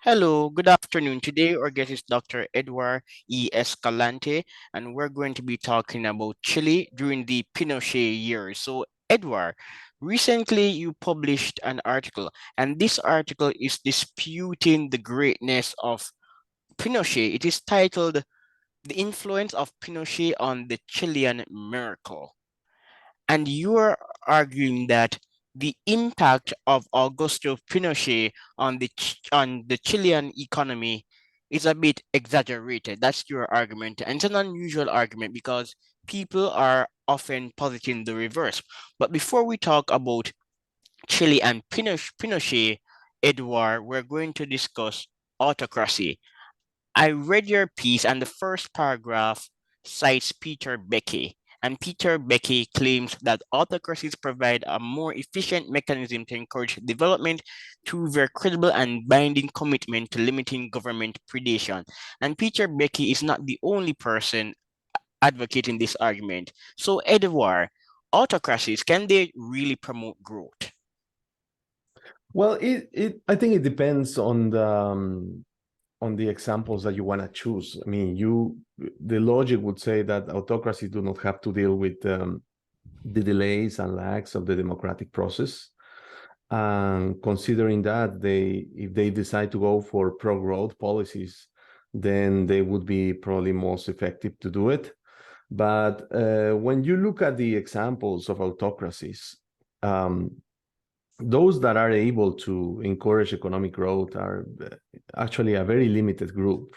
Hello, good afternoon. Today our guest is Dr. Edwar Escalante, and we're going to be talking about Chile during the Pinochet years. So, Edwar, recently you published an article, and this article is disputing the greatness of Pinochet. It is titled The Influence of Pinochet on the Chilean Miracle. And you are arguing that the impact of Augusto Pinochet on on the Chilean economy is a bit exaggerated. That's your argument. And it's an unusual argument because people are often positing the reverse. But before we talk about Chile and Pinochet, Edward, we're going to discuss autocracy. I read your piece, and the first paragraph cites Peter Becky. And Peter Becky claims that autocracies provide a more efficient mechanism to encourage development through their credible and binding commitment to limiting government predation. And Peter Becky is not the only person advocating this argument. So, Edward, autocracies, can they really promote growth? Well, I think it depends on the examples that you want to choose. I mean, the logic would say that autocracies do not have to deal with the delays and lags of the democratic process. And considering that if they decide to go for pro-growth policies, then they would be probably most effective to do it. But when you look at the examples of autocracies, those that are able to encourage economic growth are actually a very limited group.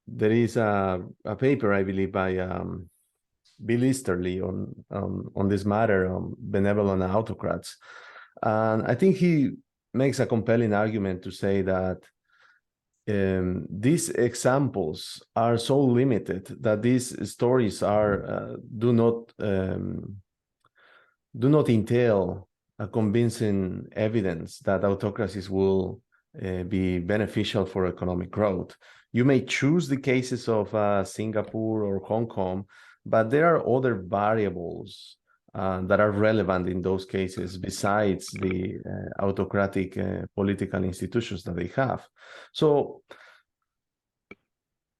There is a paper, I believe, by Bill Easterly on this matter, on benevolent autocrats. And I think he makes a compelling argument to say that these examples are so limited that these stories do not entail a convincing evidence that autocracies will be beneficial for economic growth. You may choose the cases of Singapore or Hong Kong, but there are other variables that are relevant in those cases besides the autocratic political institutions that they have. So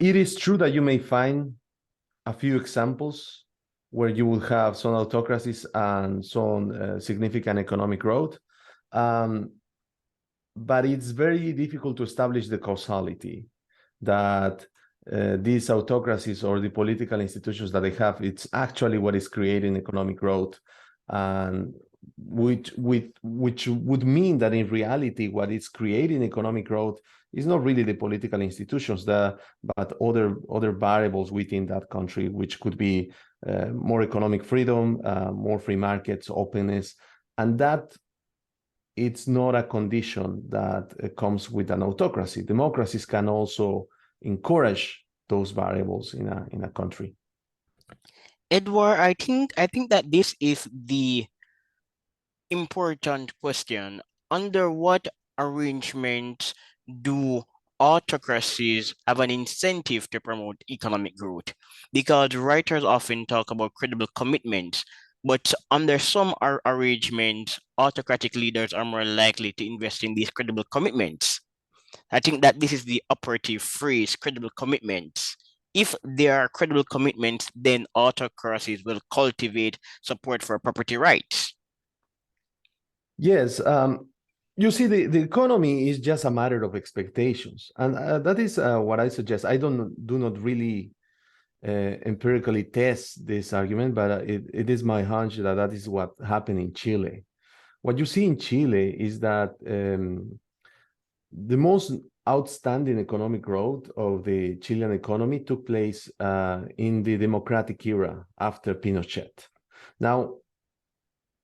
it is true that you may find a few examples where you will have some autocracies and some significant economic growth. But it's very difficult to establish the causality that these autocracies or the political institutions that they have, it's actually what is creating economic growth, and which would mean that in reality, what is creating economic growth is not really the political institutions, but other variables within that country, which could be more economic freedom, more free markets, openness, and that it's not a condition that comes with an autocracy. Democracies can also encourage those variables in a country. Edward, I think that this is the important question. Under what arrangements do autocracies have an incentive to promote economic growth? Because writers often talk about credible commitments, but under some arrangements, autocratic leaders are more likely to invest in these credible commitments. I think that this is the operative phrase, credible commitments. If there are credible commitments, then autocracies will cultivate support for property rights. Yes, you see, the economy is just a matter of expectations, and that is what I suggest. I do not really empirically test this argument, but it is my hunch that that is what happened in Chile. What you see in Chile is that the most outstanding economic growth of the Chilean economy took place in the democratic era after Pinochet. Now,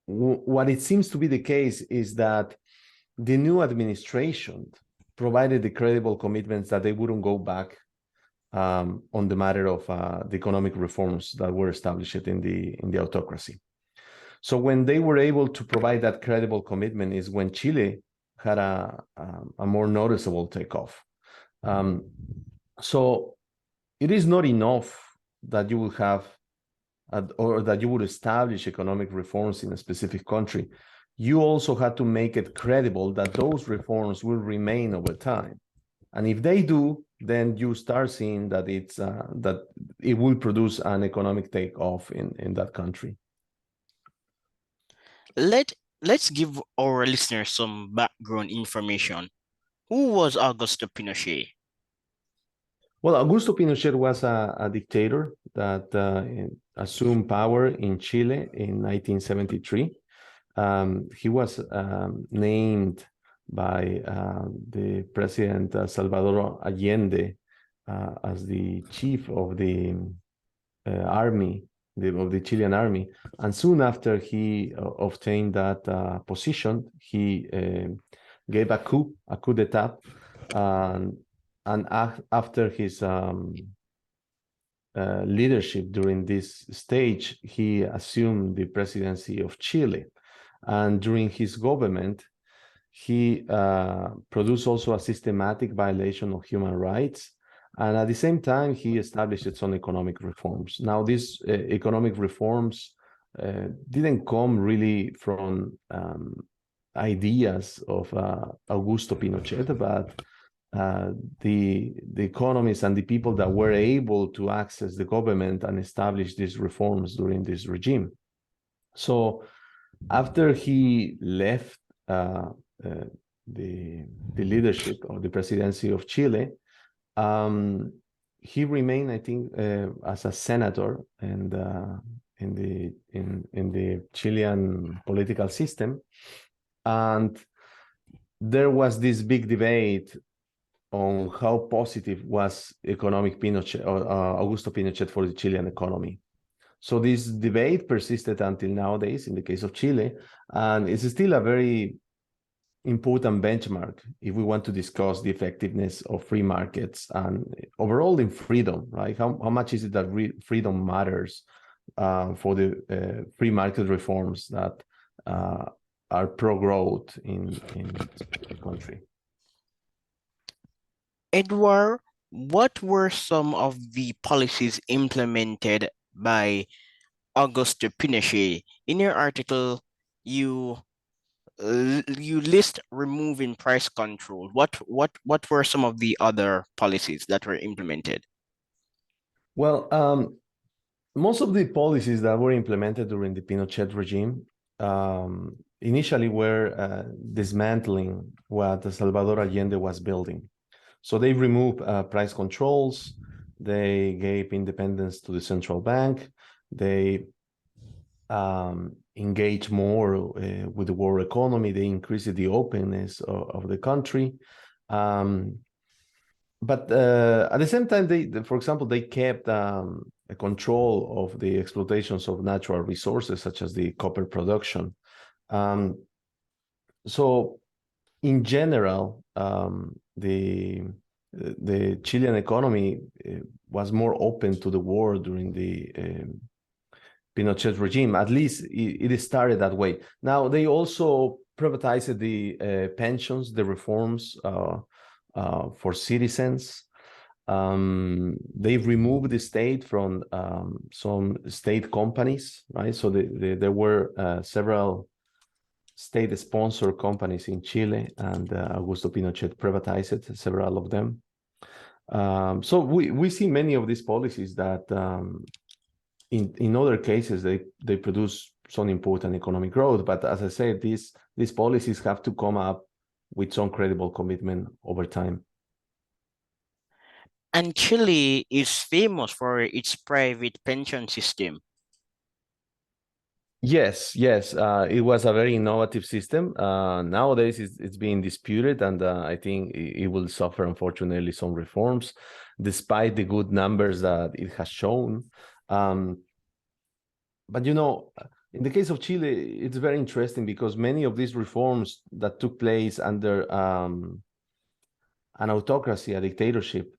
what it seems to be the case is that the new administration provided the credible commitments that they wouldn't go back on the matter of the economic reforms that were established in the autocracy. So when they were able to provide that credible commitment is when Chile had a more noticeable takeoff. So it is not enough that you will have or that you would establish economic reforms in a specific country. you also had to make it credible that those reforms will remain over time. And if they do, then you start seeing that that it will produce an economic takeoff in that country. Let let's give our listeners some background information. Who was Augusto Pinochet? Well, Augusto Pinochet was a dictator that assumed power in Chile in 1973. He was named by the president Salvador Allende as the chief of the army, of the Chilean army. And soon after he obtained that position, he gave a coup d'etat. And after his leadership during this stage, he assumed the presidency of Chile. And during his government, he produced also a systematic violation of human rights. And at the same time, he established its own economic reforms. Now, these economic reforms didn't come really from ideas of Augusto Pinochet, but the economists and the people that were able to access the government and establish these reforms during this regime. So after he left the leadership of the presidency of Chile, he remained, I think, as a senator and in the Chilean political system. And there was this big debate on how positive was economic Pinochet or Augusto Pinochet for the Chilean economy. So this debate persisted until nowadays in the case of Chile, and it's still a very important benchmark if we want to discuss the effectiveness of free markets and overall in freedom, right? How much is it that freedom matters for the free market reforms that are pro-growth in the country? Edward, what were some of the policies implemented by Augusto Pinochet? In your article, you list removing price control. What were some of the other policies that were implemented? Well, most of the policies that were implemented during the Pinochet regime initially were dismantling what Salvador Allende was building. So they removed price controls, they gave independence to the central bank, they engaged more with the world economy, they increased the openness of the country. But at the same time, for example, they kept a control of the exploitations of natural resources, such as the copper production. So in general, the Chilean economy was more open to the world during the Pinochet regime. At least it started that way. Now, they also privatized the pensions, the reforms for citizens. They've removed the state from some state companies, right? So there were several state-sponsored companies in Chile, and Augusto Pinochet privatized several of them. So we see many of these policies that in other cases they produce some important economic growth. But as I said, these policies have to come up with some credible commitment over time. And Chile is famous for its private pension system. Yes, it was a very innovative system. Nowadays, it's being disputed, and I think it will suffer, unfortunately, some reforms, despite the good numbers that it has shown. But in the case of Chile, it's very interesting because many of these reforms that took place under an autocracy, a dictatorship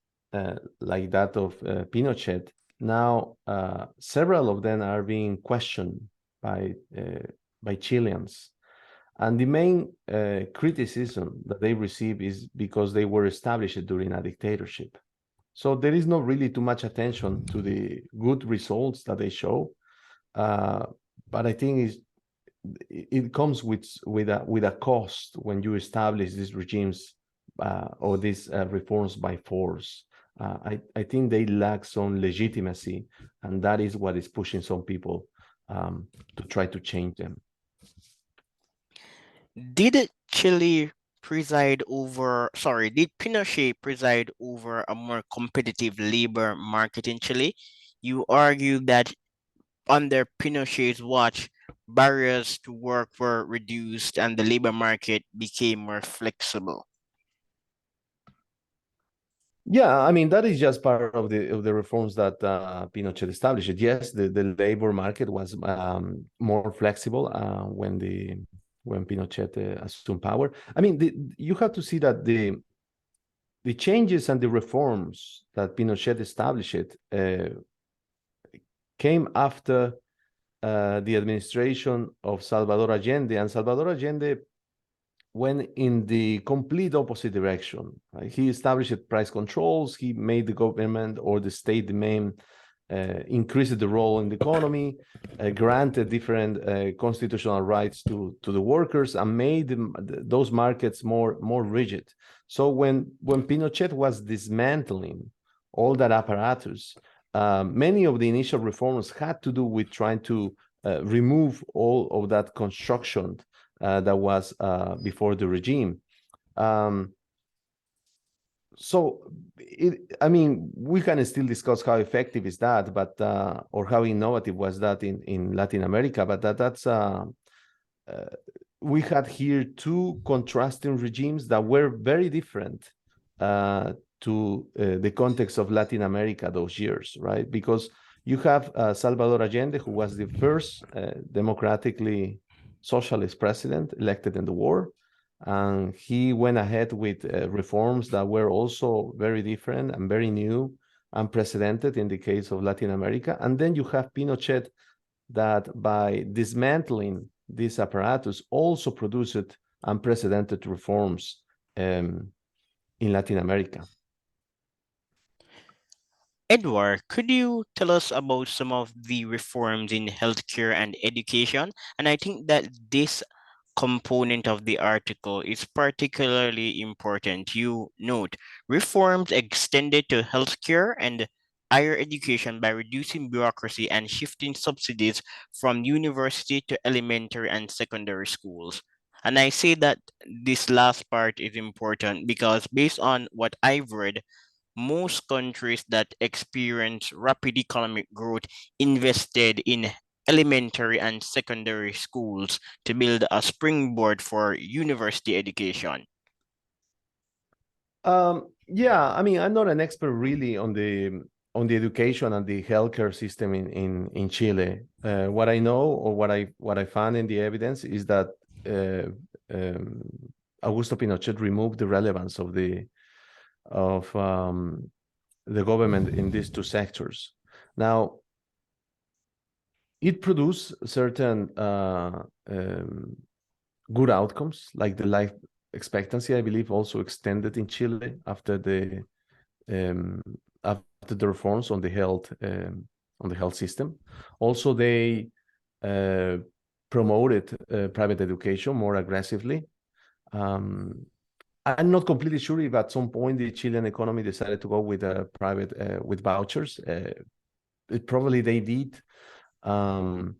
like that of Pinochet, now several of them are being questioned by Chileans. And the main criticism that they receive is because they were established during a dictatorship. So there is not really too much attention to the good results that they show. But I think it comes with a cost when you establish these regimes or these reforms by force. I think they lack some legitimacy, and that is what is pushing some people to try to change them. Did Chile did Pinochet preside over a more competitive labor market in Chile? You argue that under Pinochet's watch, barriers to work were reduced and the labor market became more flexible. Yeah, I mean that is just part of the reforms that Pinochet established. Yes, the labor market was more flexible when Pinochet assumed power. I mean, you have to see that the changes and the reforms that Pinochet established came after the administration of Salvador Allende, and Salvador Allende went in the complete opposite direction. Right? He established price controls. He made the government or the state the main, increased the role in the economy, granted different constitutional rights to the workers, and made those markets more rigid. So when Pinochet was dismantling all that apparatus, many of the initial reforms had to do with trying to remove all of that construction that was before the regime. Um, I mean, we can still discuss how effective is that, but or how innovative was that in Latin America. But uh, we had here two contrasting regimes that were very different to the context of Latin America those years, right? Because you have Salvador Allende, who was the first democratically socialist president elected in the war. And he went ahead with reforms that were also very different and very new, unprecedented in the case of Latin America. And then you have Pinochet, that by dismantling this apparatus also produced unprecedented reforms in Latin America. Edward, could you tell us about some of the reforms in healthcare and education? And I think that this component of the article is particularly important. You note reforms extended to healthcare and higher education by reducing bureaucracy and shifting subsidies from university to elementary and secondary schools. And I say that this last part is important because based on what I've read, most countries that experience rapid economic growth invested in elementary and secondary schools to build a springboard for university education. Yeah, I mean, I'm not an expert really on the education and the healthcare system in Chile. What I know or what I found in the evidence is that uh, um, Augusto Pinochet removed the relevance of the government in these two sectors. Now, it produced certain good outcomes, like the life expectancy, I believe, also extended in Chile um, after the reforms on the health system. Also, they uh, promoted private education more aggressively. Um, I'm not completely sure if at some point the Chilean economy decided to go with a private with vouchers. Probably they did. Um,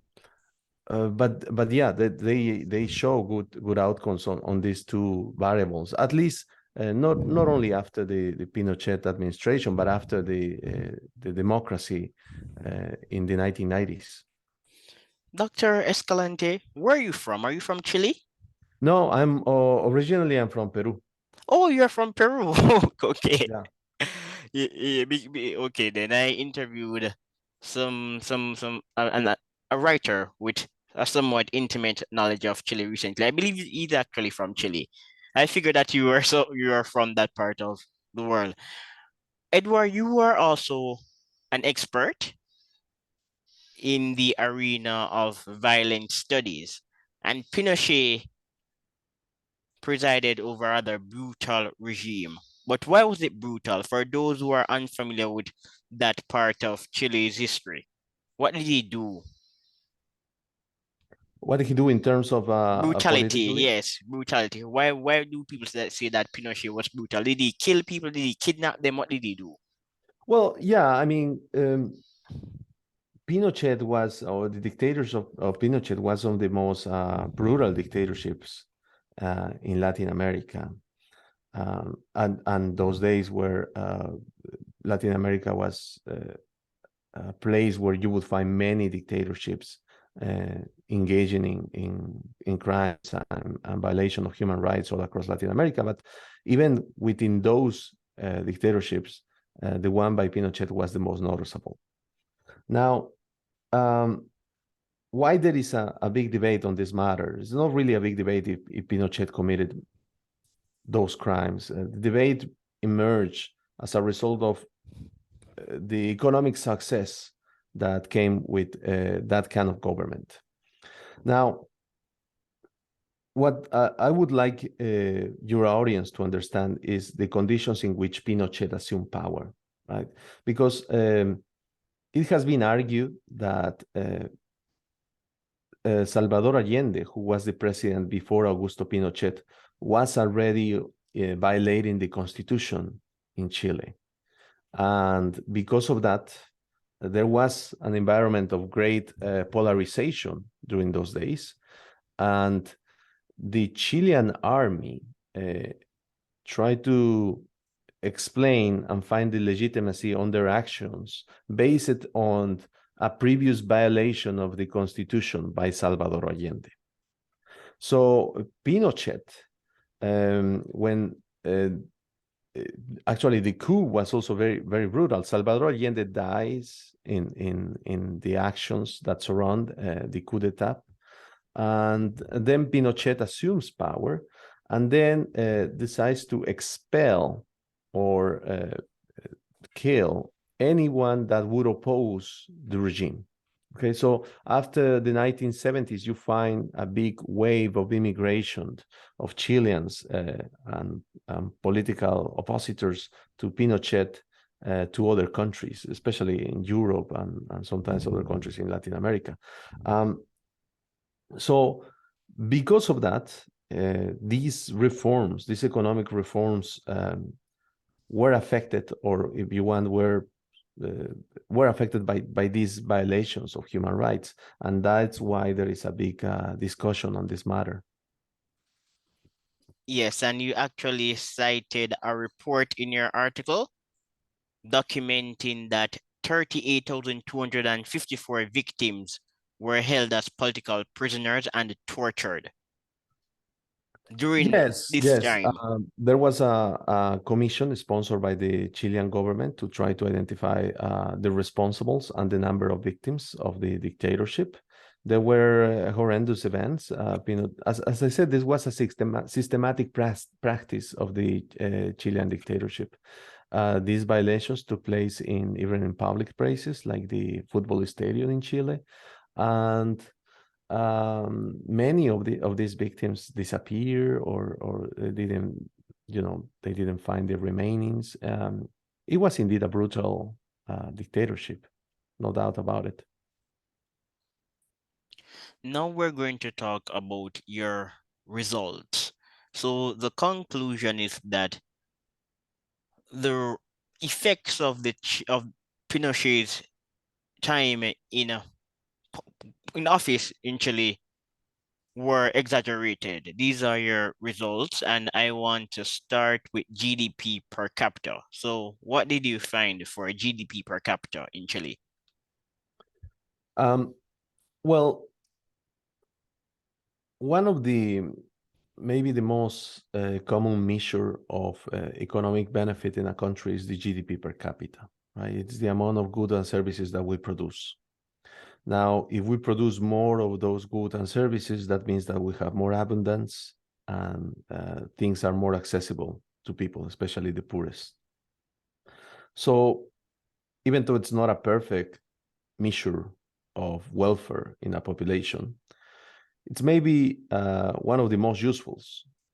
but yeah, they show good outcomes on these two variables. At least not only after the Pinochet administration, but after the democracy in the 1990s. Dr. Escalante, where are you from? Are you from Chile? No, originally I'm from Peru. Oh, you're from Peru. Okay. Yeah. Okay, then I interviewed a writer with a somewhat intimate knowledge of Chile recently. I believe he's actually from Chile. I figured that you are from that part of the world. Edward, you are also an expert in the arena of violent studies, and Pinochet presided over a rather brutal regime. But why was it brutal? For those who are unfamiliar with that part of Chile's history, what did he do? What did he do in terms of Brutality, politically? yes, brutality. Why do people say that Pinochet was brutal? Did he kill people? Did he kidnap them? What did he do? Well, yeah, I mean, Pinochet was, or the dictators of Pinochet was one of the most brutal dictatorships in Latin America. And those days where Latin America was a place where you would find many dictatorships engaging in crimes and violation of human rights all across Latin America. But even within those dictatorships, the one by Pinochet was the most noticeable. Now, um, why there is a big debate on this matter? It's not really a big debate if Pinochet committed those crimes. The debate emerged as a result of the economic success that came with that kind of government. Now, what I would like your audience to understand is the conditions in which Pinochet assumed power, right? Because it has been argued that Salvador Allende, who was the president before Augusto Pinochet, was already violating the constitution in Chile. And because of that, there was an environment of great polarization during those days. And the Chilean army tried to explain and find the legitimacy on their actions based on a previous violation of the constitution by Salvador Allende. So Pinochet, when actually the coup was also very, very brutal. Salvador Allende dies in the actions that surround the coup d'etat. And then Pinochet assumes power and then decides to expel or kill anyone that would oppose the regime. Okay, so after the 1970s, you find a big wave of immigration of Chileans and political oppositors to Pinochet to other countries, especially in Europe and sometimes other countries in Latin America. So because of that, these reforms, these economic reforms were affected, or if you want, were affected by these violations of human rights. And that's why there is a big discussion on this matter. Yes, and you actually cited a report in your article documenting that 38,254 victims were held as political prisoners and tortured during Yes, this yes. time. There was a commission sponsored by the Chilean government to try to identify the responsibles and the number of victims of the dictatorship. There were horrendous events. As I said, this was a systematic practice of the Chilean dictatorship. These violations took place even in public places like the football stadium in Chile, and many of these victims disappear or they didn't find the remainings. It was indeed a brutal dictatorship, no doubt about it. Now we're going to talk about your results. So the conclusion is that the effects of of Pinochet's time in office in Chile were exaggerated. These are your results, and I want to start with GDP per capita. So, what did you find for GDP per capita in Chile? Um, well, one of the maybe the most common measure of economic benefit in a country is the GDP per capita, right? It's the amount of goods and services that we produce. Now, if we produce more of those goods and services, that means that we have more abundance and things are more accessible to people, especially the poorest. So even though it's not a perfect measure of welfare in a population, it's maybe one of the most useful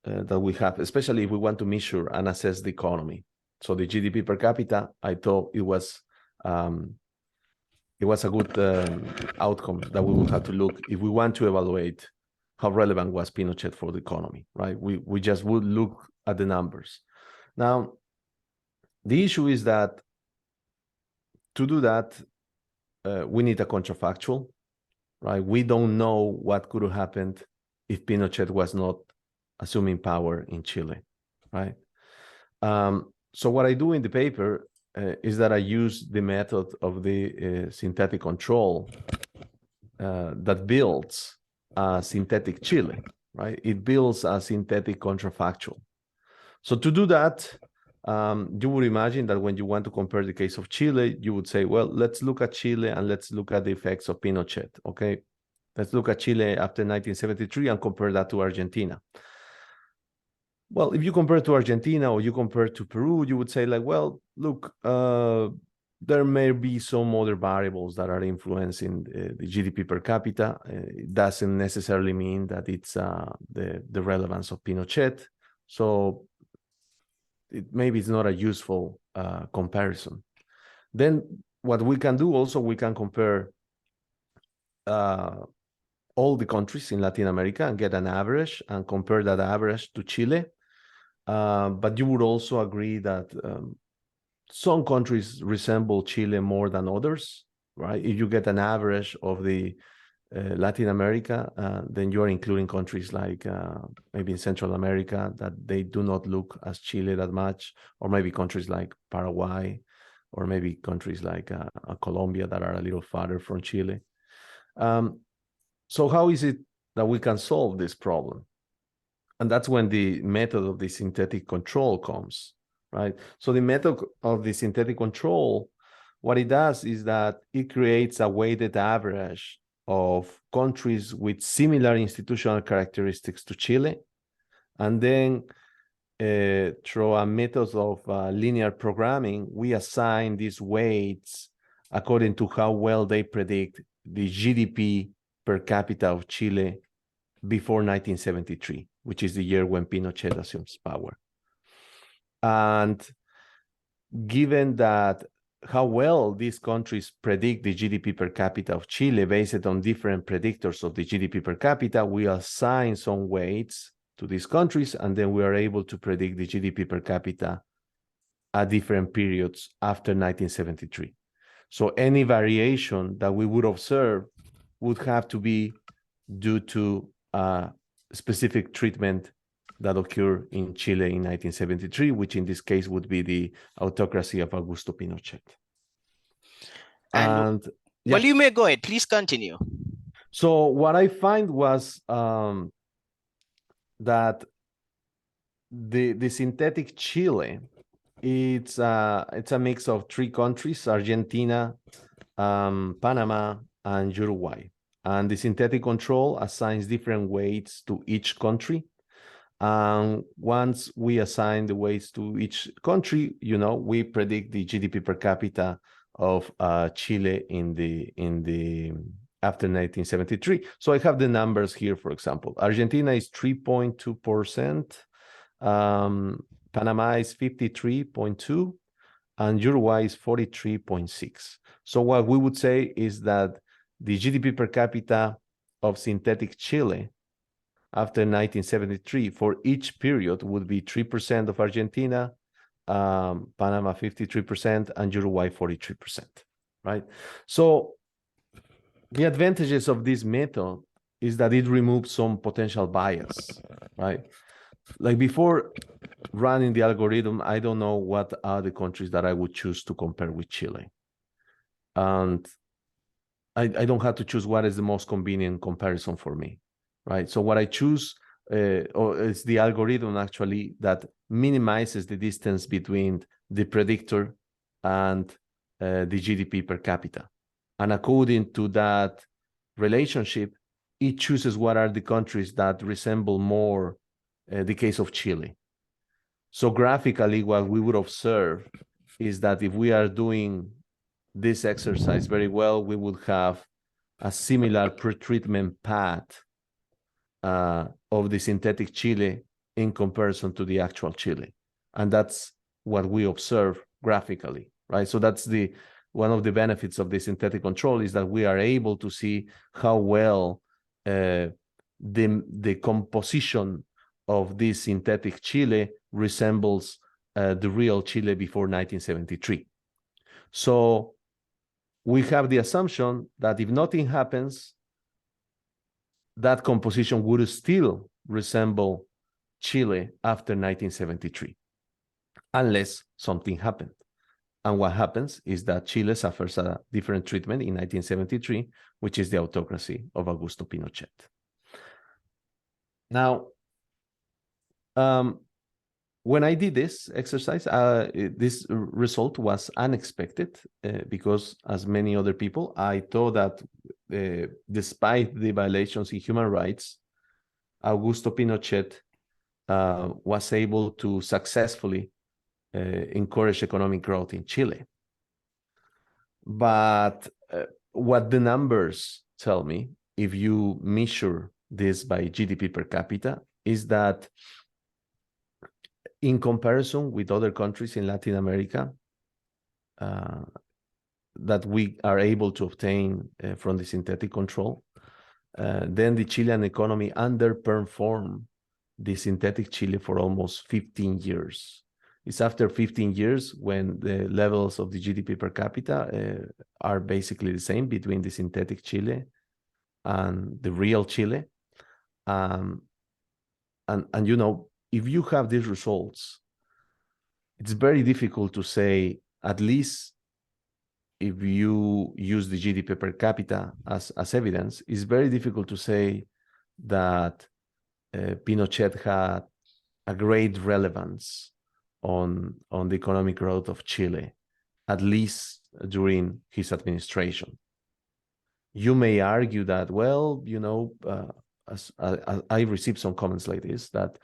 that we have, especially if we want to measure and assess the economy. So the GDP per capita, I thought it was it was a good outcome that we will have to look if we want to evaluate how relevant was Pinochet for the economy, right? We just would look at the numbers. Now, the issue is that to do that, we need a contrafactual, right? We don't know what could have happened if Pinochet was not assuming power in Chile, right? So what I do in the paper is that I use the method of the synthetic control that builds a synthetic Chile, right? It builds a synthetic contrafactual. So to do that, you would imagine that when you want to compare the case of Chile, you would say, well, let's look at Chile and let's look at the effects of Pinochet, okay? Let's look at Chile after 1973 and compare that to Argentina. Well, if you compare to Argentina or you compare to Peru, you would say like, well, look, there may be some other variables that are influencing the GDP per capita. It doesn't necessarily mean that it's the relevance of Pinochet. So maybe it's not a useful comparison. Then what we can do also, we can compare all the countries in Latin America and get an average and compare that average to Chile. But you would also agree that some countries resemble Chile more than others, right? If you get an average of the Latin America, then you're including countries like maybe in Central America that they do not look as Chile that much, or maybe countries like Paraguay, or maybe countries like Colombia that are a little farther from Chile. So how is it that we can solve this problem? And that's when the method of the synthetic control comes, right? So the method of the synthetic control, what it does is that it creates a weighted average of countries with similar institutional characteristics to Chile. And then through a method of linear programming, we assign these weights according to how well they predict the GDP per capita of Chile before 1973, which is the year when Pinochet assumes power. And given that how well these countries predict the GDP per capita of Chile based on different predictors of the GDP per capita, we assign some weights to these countries, and then we are able to predict the GDP per capita at different periods after 1973. So any variation that we would observe would have to be due to specific treatment that occurred in Chile in 1973, which in this case would be the autocracy of Augusto Pinochet. And yeah. well, you may go ahead. Please continue. So what I find was that the synthetic Chile, it's a mix of three countries: Argentina, Panama, and Uruguay. And the synthetic control assigns different weights to each country. And once we assign the weights to each country, we predict the GDP per capita of Chile in the after 1973. So I have the numbers here. For example, Argentina is 3.2%, Panama is 53.2%, and Uruguay is 43.6%. So what we would say is that the GDP per capita of synthetic Chile after 1973 for each period would be 3% of Argentina, Panama 53%, and Uruguay 43%, right? So the advantages of this method is that it removes some potential bias, right? Like before running the algorithm, I don't know what are the countries that I would choose to compare with Chile. And I don't have to choose what is the most convenient comparison for me, right? So what I choose is the algorithm actually that minimizes the distance between the predictor and the GDP per capita. And according to that relationship, it chooses what are the countries that resemble more the case of Chile. So graphically, what we would observe is that if we are doing this exercise very well, we would have a similar pretreatment path of the synthetic Chile in comparison to the actual Chile. And that's what we observe graphically, right? So that's the one of the benefits of the synthetic control is that we are able to see how well the composition of this synthetic Chile resembles the real Chile before 1973. So we have the assumption that if nothing happens, that composition would still resemble Chile after 1973, unless something happened. And what happens is that Chile suffers a different treatment in 1973, which is the autocracy of Augusto Pinochet. Now, when I did this exercise, this result was unexpected because, as many other people, I thought that despite the violations in human rights, Augusto Pinochet was able to successfully encourage economic growth in Chile. But what the numbers tell me, if you measure this by GDP per capita, is that in comparison with other countries in Latin America that we are able to obtain from the synthetic control, then the Chilean economy underperformed the synthetic Chile for almost 15 years. It's after 15 years when the levels of the GDP per capita are basically the same between the synthetic Chile and the real Chile. And you know, if you have these results, it's very difficult to say, at least if you use the GDP per capita as evidence, it's very difficult to say that Pinochet had a great relevance on the economic growth of Chile, at least during his administration. You may argue that, well, you know, as I received some comments like this, that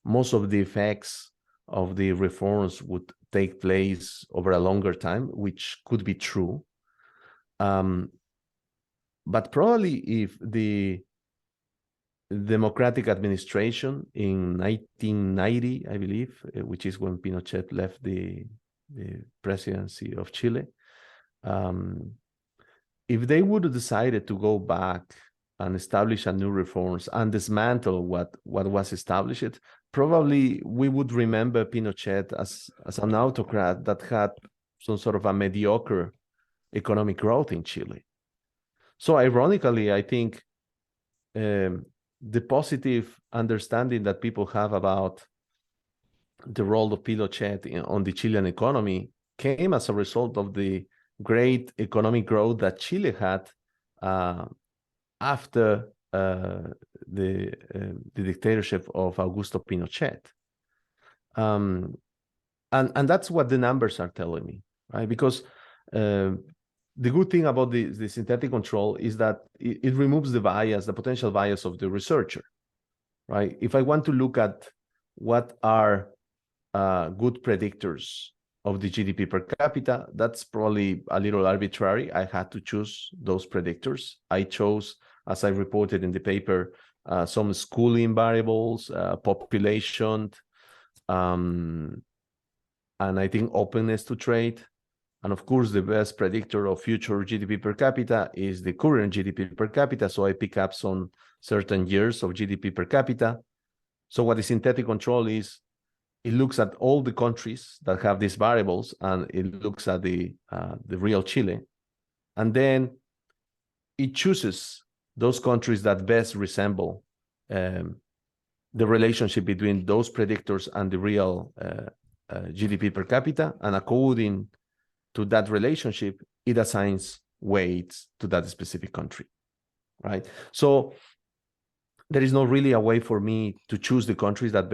most of the effects of the reforms would take place over a longer time, which could be true. But probably if the democratic administration in 1990, I believe, which is when Pinochet left the presidency of Chile, if they would have decided to go back and establish a new reforms and dismantle what was established, probably we would remember Pinochet as an autocrat that had some sort of a mediocre economic growth in Chile. So ironically, I think the positive understanding that people have about the role of Pinochet on the Chilean economy came as a result of the great economic growth that Chile had after the dictatorship of Augusto Pinochet. And that's what the numbers are telling me, right? Because the good thing about the synthetic control is that it removes the bias, the potential bias of the researcher, right? If I want to look at what are good predictors of the GDP per capita, that's probably a little arbitrary. I had to choose those predictors. I chose, as I reported in the paper, some schooling variables, population, and I think openness to trade. And of course, the best predictor of future GDP per capita is the current GDP per capita. So I pick up some certain years of GDP per capita. So what the synthetic control is, it looks at all the countries that have these variables, and it looks at the real Chile. And then it chooses those countries that best resemble the relationship between those predictors and the real GDP per capita. And according to that relationship, it assigns weights to that specific country, right? So there is not really a way for me to choose the countries that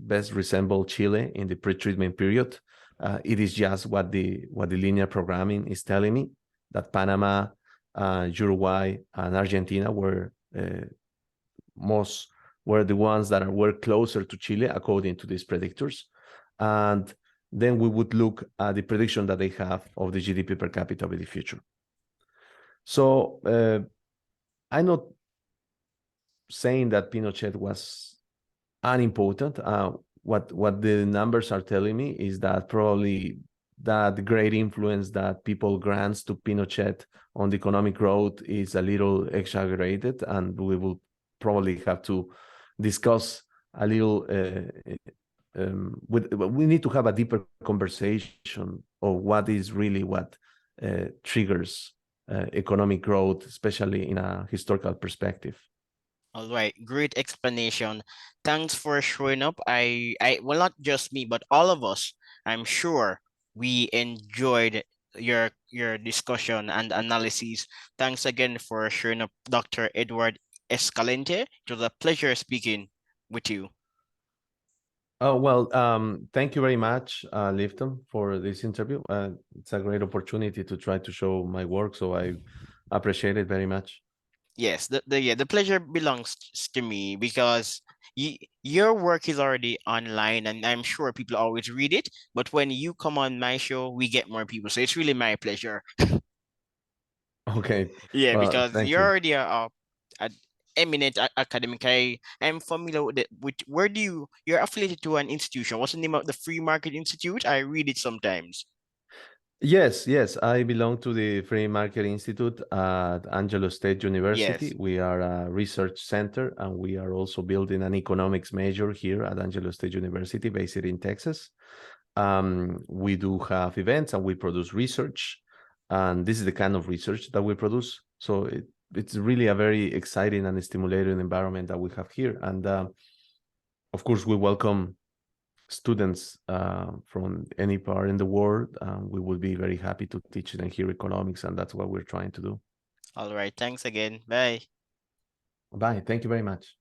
best resemble Chile in the pre-treatment period. It is just what the linear programming is telling me, that Panama, Uruguay, and Argentina were the ones that were closer to Chile according to these predictors. And then we would look at the prediction that they have of the GDP per capita of the future. So I'm not saying that Pinochet was unimportant. What the numbers are telling me is that probably that great influence that people grants to Pinochet on the economic growth is a little exaggerated, and we will probably have to discuss a little. We need to have a deeper conversation of what is really what triggers economic growth, especially in a historical perspective. All right, great explanation. Thanks for showing up. Well, not just me, but all of us. I'm sure we enjoyed your discussion and analysis. Thanks again for showing up, Dr. Edward Escalante. It was a pleasure speaking with you. Oh, well, thank you very much, Lifton, for this interview. It's a great opportunity to try to show my work, so I appreciate it very much. Yes, the pleasure belongs to me because your work is already online and I'm sure people always read it. But when you come on my show, we get more people. So it's really my pleasure. Okay, Yeah, well, because thank you're you. already a eminent academic. I'm familiar with it. With where do you're affiliated to an institution? What's the name of the Free Market Institute? I read it sometimes. Yes, yes, I belong to the Free Market Institute at Angelo State University. Yes. We are a research center, and we are also building an economics major here at Angelo State University, based in Texas. We do have events and we produce research, and this is the kind of research that we produce. So it's really a very exciting and stimulating environment that we have here. And of course, we welcome students from any part in the world. We will be very happy to teach them here economics, and that's what we're trying to do. All right. Thanks again. Bye. Bye. Thank you very much.